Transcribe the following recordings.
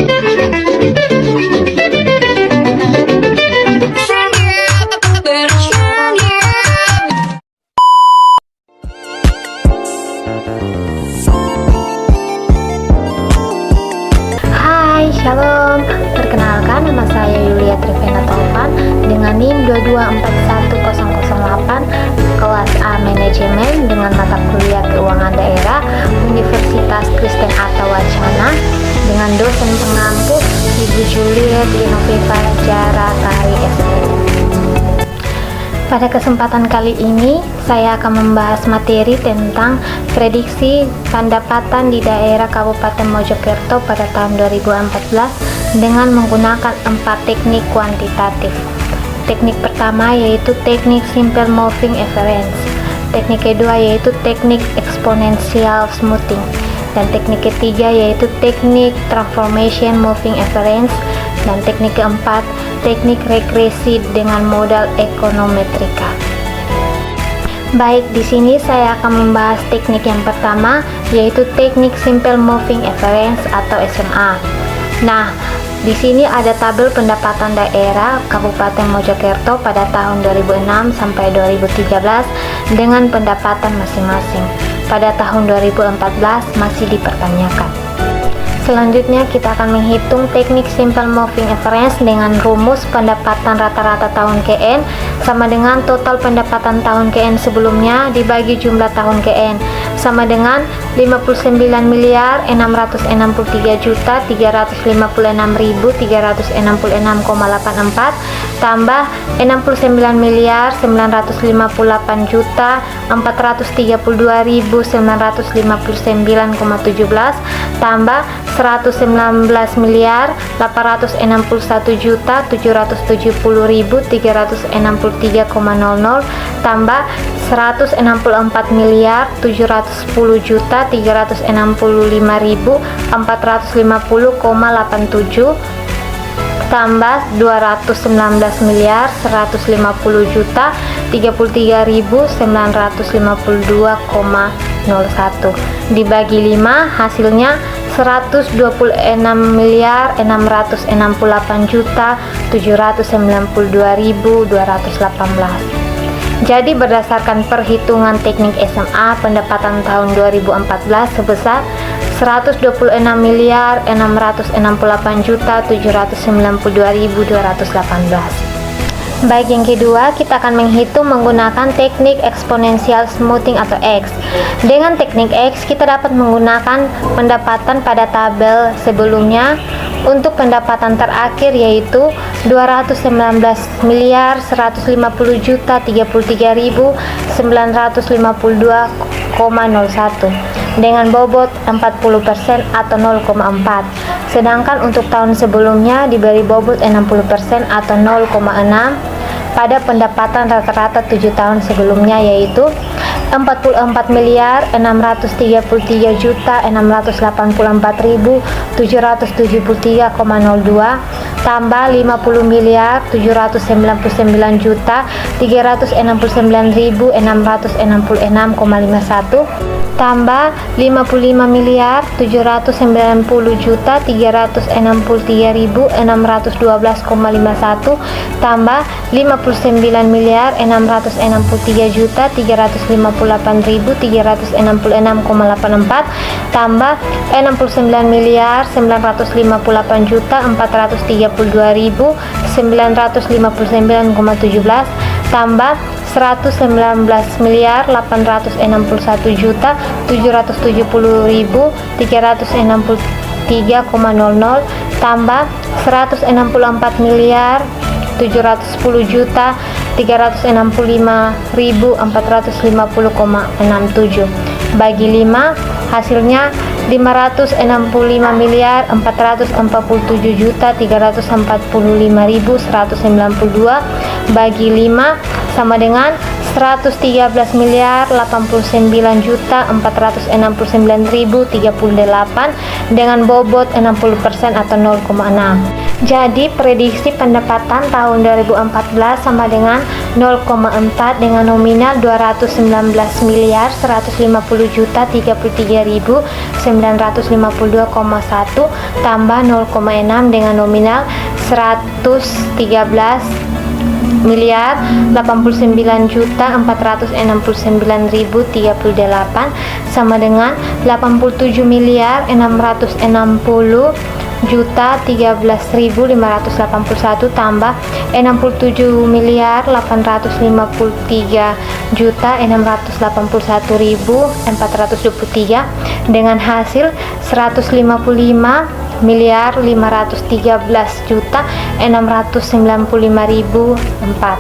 Hai, shalom. Perkenalkan, nama saya Yulia Trivena Taufan dengan NIM 2241008, kelas A Manajemen dengan mata kuliah Keuangan Daerah, Universitas Kristen Artawacana, dengan dosen pengampu Ibu Juliet Genoveva Jaratari SP. Pada kesempatan kali ini, saya akan membahas materi tentang prediksi pendapatan di daerah Kabupaten Mojokerto pada tahun 2014 dengan menggunakan 4 teknik kuantitatif. Teknik pertama yaitu teknik Simple Moving Average, teknik kedua yaitu teknik Exponential Smoothing, dan teknik ketiga yaitu teknik Transformation Moving Average, dan teknik keempat teknik regresi dengan modal ekonometrika. Baik, di sini saya akan membahas teknik yang pertama yaitu teknik Simple Moving Average atau SMA. Nah, di sini ada tabel pendapatan daerah Kabupaten Mojokerto pada tahun 2006 sampai 2013 dengan pendapatan masing-masing. Pada tahun 2014 masih dipertanyakan. Selanjutnya kita akan menghitung teknik Simple Moving Average dengan rumus pendapatan rata-rata tahun KN sama dengan total pendapatan tahun KN sebelumnya dibagi jumlah tahun KN sama dengan 59.356.356.366,84 tambah 69.938.432.959,17 tambah 119.871.770.363,00 tambah 164.310.365.450,87 tambah 219.150.033.952,01 dibagi 5 hasilnya 126.668.792.218. Jadi berdasarkan perhitungan teknik SMA pendapatan tahun 2014 sebesar 126.668.792.218. Baik, yang kedua kita akan menghitung menggunakan teknik Exponential Smoothing atau X. Dengan teknik X kita dapat menggunakan pendapatan pada tabel sebelumnya untuk pendapatan terakhir yaitu 219.153.952,01 dengan bobot 40% atau 0,4. Sedangkan untuk tahun sebelumnya diberi bobot 60% atau 0,6 pada pendapatan rata-rata 7 tahun sebelumnya yaitu 44.634.774.02 tambah 50.369.369.666,51 tambah 55.790.363.612,51 tambah 59.963.358.366,84 tambah 69.948.432.959,17 tambah 119.861.770.363,00 tambah 164.365.450,67 bagi 5 hasilnya 595.447.345.192 bagi 5 sama dengan 113.089.469.038 dengan bobot 60% atau 0,6. Jadi prediksi pendapatan tahun 2014 sama dengan 0,4 dengan nominal 219 miliar 150 juta 33.952,1 tambah 0,6 dengan nominal 113 miliar 89 juta 469.038 sama dengan 87 miliar 660 juta 13.581 tambah 67 miliar 853 juta 681.423 dengan hasil 155 miliar 513 juta 695.004.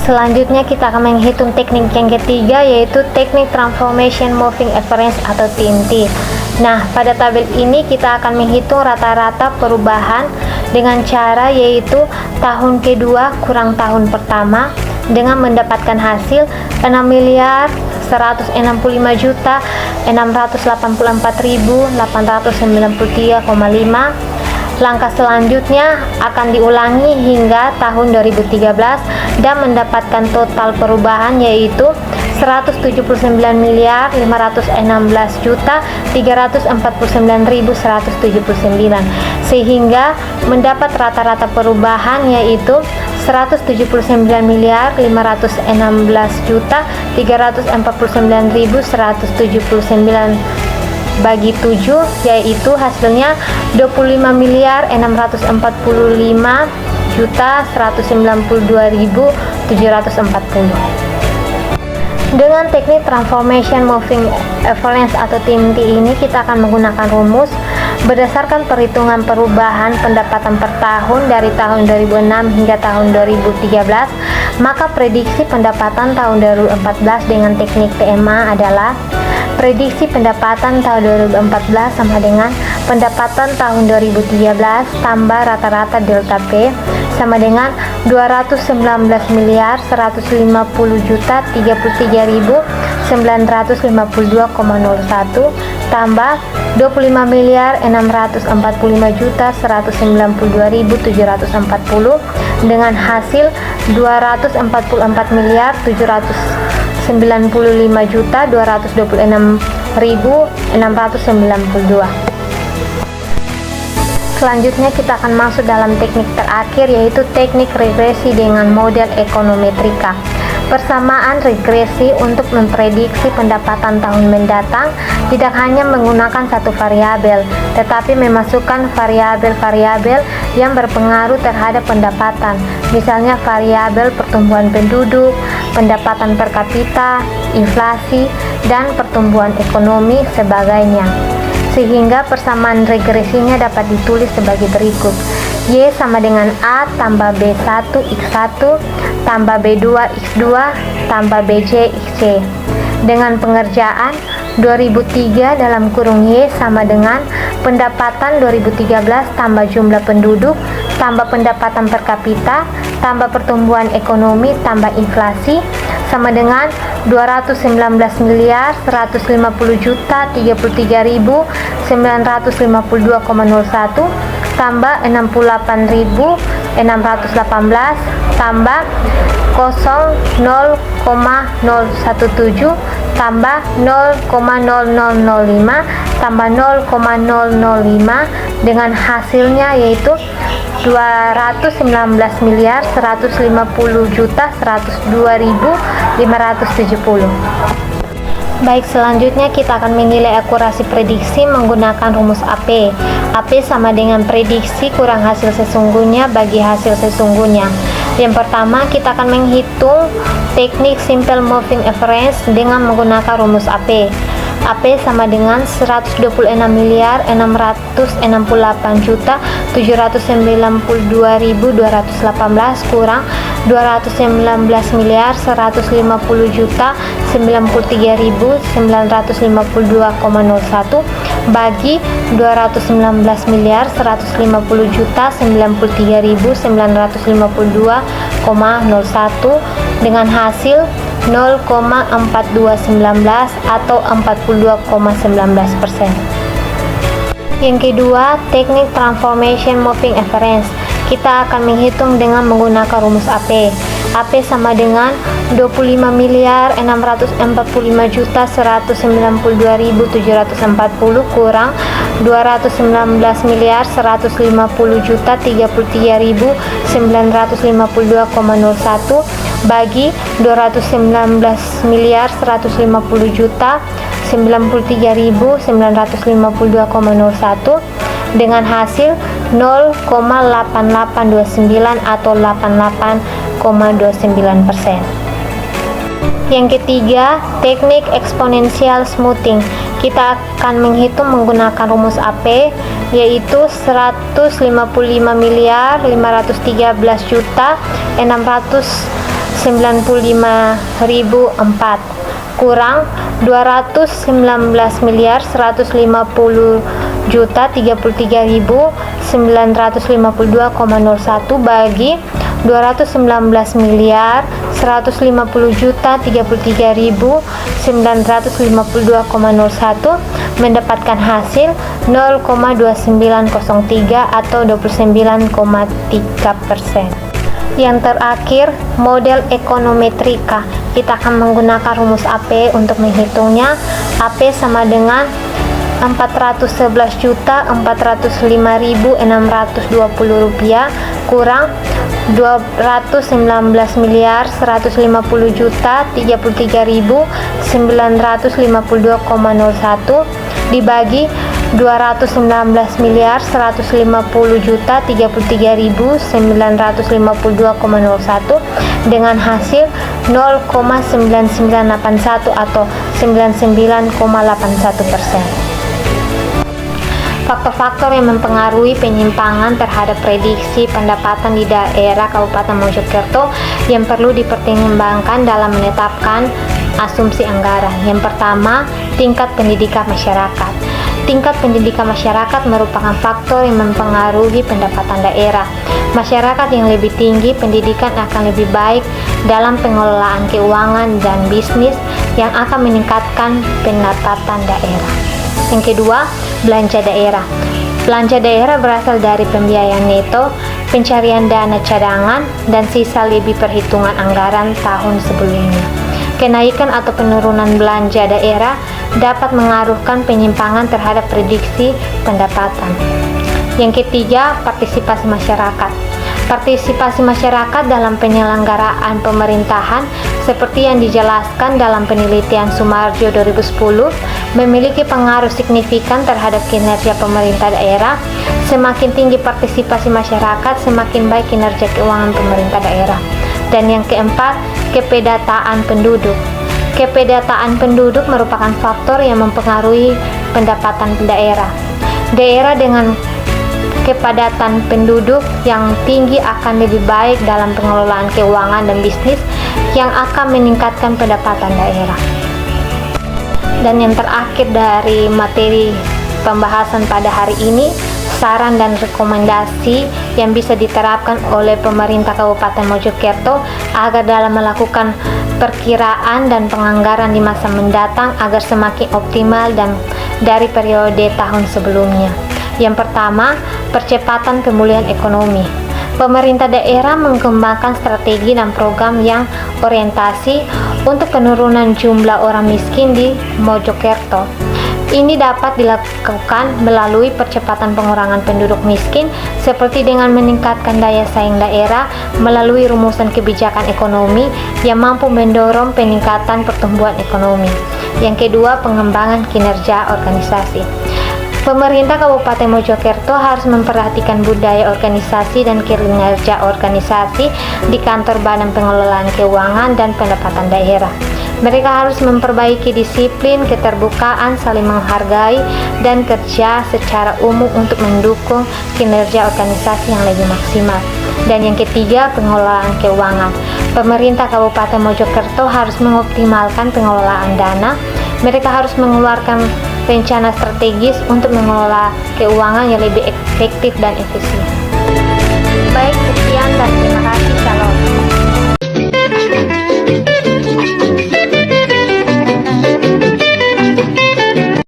Selanjutnya kita akan menghitung teknik yang ketiga, yaitu teknik Transformation Moving Average atau TMT. Nah, pada tabel ini kita akan menghitung rata-rata perubahan dengan cara yaitu tahun kedua kurang tahun pertama dengan mendapatkan hasil 6 miliar 165 juta 684.893,5. Langkah selanjutnya akan diulangi hingga tahun 2013 dan mendapatkan total perubahan yaitu 179 miliar 516 juta 349.179, sehingga mendapat rata-rata perubahan yaitu 179 miliar 516 juta 349.179 bagi 7, yaitu hasilnya 25 miliar 645 juta 192.740. Dengan teknik Transformation Moving Average atau TMT ini kita akan menggunakan rumus berdasarkan perhitungan perubahan pendapatan per tahun dari tahun 2006 hingga tahun 2013. Maka prediksi pendapatan tahun 2014 dengan teknik TMA adalah prediksi pendapatan tahun 2014 sama dengan pendapatan tahun 2013 tambah rata-rata delta P sama dengan 219 miliar 150 juta 33.952,01 tambah 25 miliar 645 juta 192.740 dengan hasil 244 miliar 795 juta 226.692. Selanjutnya kita akan masuk dalam teknik terakhir, yaitu teknik regresi dengan model ekonometrika. Persamaan regresi untuk memprediksi pendapatan tahun mendatang tidak hanya menggunakan satu variabel, tetapi memasukkan variabel-variabel yang berpengaruh terhadap pendapatan, misalnya variabel pertumbuhan penduduk, pendapatan per kapita, inflasi, dan pertumbuhan ekonomi sebagainya. Sehingga persamaan regresinya dapat ditulis sebagai berikut: Y sama dengan A tambah B1 X1 tambah B2 X2 tambah BJ XC. Dengan pengerjaan 2003 dalam kurung Y sama dengan pendapatan 2013 tambah jumlah penduduk tambah pendapatan per kapita tambah pertumbuhan ekonomi tambah inflasi sama dengan 219 miliar 150 juta 33.952,01 tambah 68.618 tambah 0,017 tambah 0,0005 tambah 0,005 dengan hasilnya yaitu 219 miliar 150 juta 102.570. Baik, selanjutnya kita akan menilai akurasi prediksi menggunakan rumus AP. AP sama dengan prediksi kurang hasil sesungguhnya bagi hasil sesungguhnya. Yang pertama, kita akan menghitung teknik Simple Moving Average dengan menggunakan rumus AP. AP sama dengan 126 miliar 668 juta 792.218 kurang 219 miliar 150 juta 93.952,01 bagi 219 miliar 150 juta 93.952,01 dengan hasil 0,4219 atau 42,19%. Yang kedua, teknik Transformation Moving Average. Kita akan menghitung dengan menggunakan rumus AP. AP sama dengan 25.645.192.740 kurang 219.133.952,01 bagi 219.150.093.952,01 dengan hasil 0,8829 atau 88,29%. Yang ketiga, teknik eksponensial smoothing. Kita akan menghitung menggunakan rumus AP, yaitu 155.695.004 kurang 219.150.033.952,01 bagi 219.150.033.952,01 mendapatkan hasil 0,2903 atau 29,3%. Yang terakhir, model ekonometrika. Kita akan menggunakan rumus AP untuk menghitungnya. AP sama dengan 411.405.620 rupiah kurang 219.150.033.952,01 dibagi 219.150.033.952,01 dengan hasil 0,9981 atau 99,81%. Faktor-faktor yang mempengaruhi penyimpangan terhadap prediksi pendapatan di daerah Kabupaten Mojokerto yang perlu dipertimbangkan dalam menetapkan asumsi anggaran. Yang pertama, tingkat pendidikan masyarakat. Tingkat pendidikan masyarakat merupakan faktor yang mempengaruhi pendapatan daerah. Masyarakat yang lebih tinggi pendidikan akan lebih baik dalam pengelolaan keuangan dan bisnis yang akan meningkatkan pendapatan daerah. Yang kedua, belanja daerah. Belanja daerah berasal dari pembiayaan neto, pencarian dana cadangan, dan sisa lebih perhitungan anggaran tahun sebelumnya. Kenaikan atau penurunan belanja daerah dapat mengaruhkan penyimpangan terhadap prediksi pendapatan. Yang ketiga, partisipasi masyarakat. Partisipasi masyarakat dalam penyelenggaraan pemerintahan seperti yang dijelaskan dalam penelitian Sumarjo 2010 memiliki pengaruh signifikan terhadap kinerja pemerintah daerah. Semakin tinggi partisipasi masyarakat, semakin baik kinerja keuangan pemerintah daerah. Dan yang keempat, kepedataan penduduk. Kepedataan penduduk merupakan faktor yang mempengaruhi pendapatan daerah. Daerah dengan kepadatan penduduk yang tinggi akan lebih baik dalam pengelolaan keuangan dan bisnis yang akan meningkatkan pendapatan daerah. Dan yang terakhir dari materi pembahasan pada hari ini, saran dan rekomendasi yang bisa diterapkan oleh pemerintah Kabupaten Mojokerto agar dalam melakukan perkiraan dan penganggaran di masa mendatang agar semakin optimal dan dari periode tahun sebelumnya. Yang pertama, percepatan pemulihan ekonomi. Pemerintah daerah mengembangkan strategi dan program yang orientasi untuk penurunan jumlah orang miskin di Mojokerto. Ini dapat dilakukan melalui percepatan pengurangan penduduk miskin seperti dengan meningkatkan daya saing daerah melalui rumusan kebijakan ekonomi yang mampu mendorong peningkatan pertumbuhan ekonomi. Yang kedua, pengembangan kinerja organisasi. Pemerintah Kabupaten Mojokerto harus memperhatikan budaya organisasi dan kinerja organisasi di kantor Badan Pengelolaan Keuangan dan Pendapatan Daerah. Mereka harus memperbaiki disiplin, keterbukaan, saling menghargai, dan kerja secara umum untuk mendukung kinerja organisasi yang lebih maksimal. Dan yang ketiga, pengelolaan keuangan. Pemerintah Kabupaten Mojokerto harus mengoptimalkan pengelolaan dana. Mereka harus mengeluarkan rencana strategis untuk mengelola keuangan yang lebih efektif dan efisien. Baik, sekian dan terima kasih. Salam.